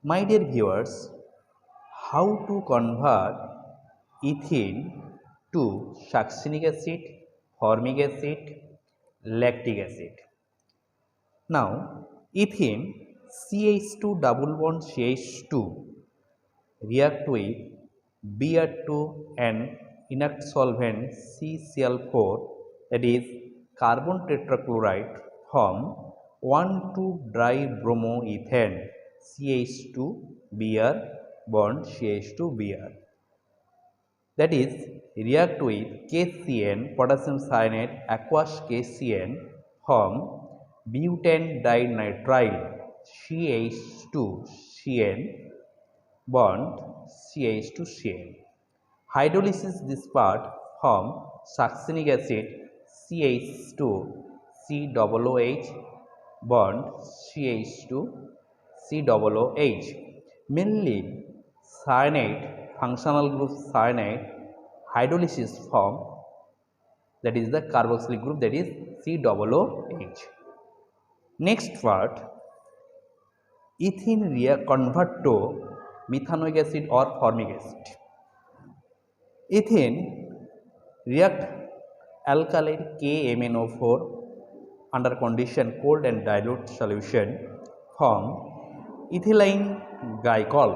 My dear viewers, how to convert ethene to succinic acid, formic acid, lactic acid. Now, ethene CH2 double bond CH2 react with Br2 and inert solvent CCl4, that is carbon tetrachloride, form 1,2-dibromoethane CH2 Br bond CH2 Br, that is react with KCN potassium cyanide aqueous KCN, form butane dinitrile CH2CN bond CH2Cl. Hydrolysis this part form succinic acid CH2COOH bond CH2COOH. Mainly cyanide, functional group cyanide hydrolysis form, that is the carboxylic group, that is COOH. Next part, ethene convert to methanoic acid or formic acid. Ethene react alkyl KMnO4 under condition cold and dilute solution, form ethylene glycol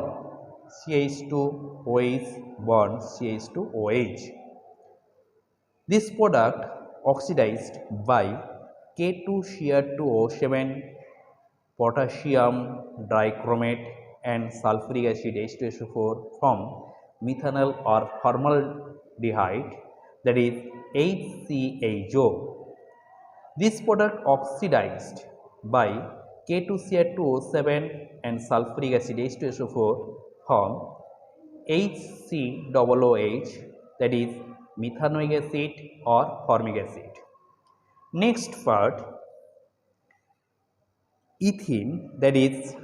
CH2OH bond CH2OH. This product oxidized by K2Cr2O7 potassium dichromate and sulfuric acid H2SO4 from methanol or formaldehyde, that is HCHO. This product oxidized by K2Cr2O7 and sulfuric acid H2SO4 from HCOOH, that is methanoic acid or formic acid. Next part, ethene, that is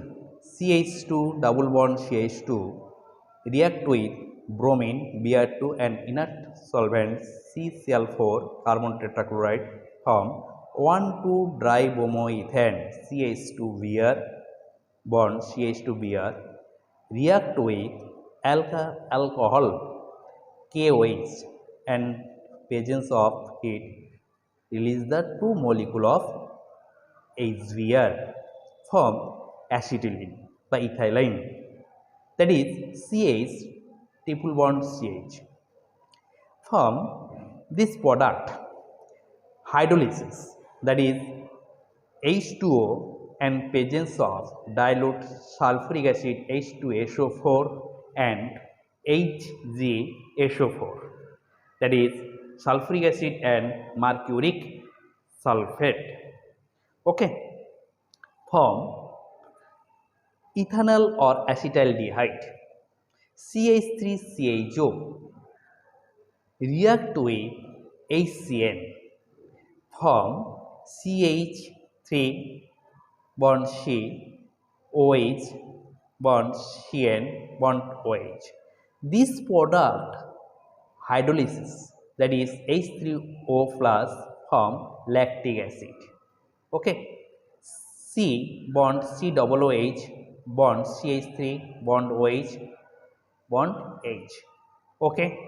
CH2 double bond CH2 react with bromine Br2 and inert solvent CCl4 carbon tetrachloride, form 1,2-dibromoethane CH2Br bond CH2Br, react with alcohol KOH and presence of heat release the two molecule of HBr, form acetylene by ethylene, that is CH triple bond CH. From this product hydrolysis, that is H2O and presence of dilute sulfuric acid H2SO4 and HgSO4, that is sulfuric acid and mercuric sulfate, okay, form ethanol or acetaldehyde CH3CHO react with HCN, form CH3 bond C OH bond CN bond OH. This product hydrolysis, that is H3O plus, form lactic acid, okay, C bond COOH bond CH3 bond OH bond H, okay.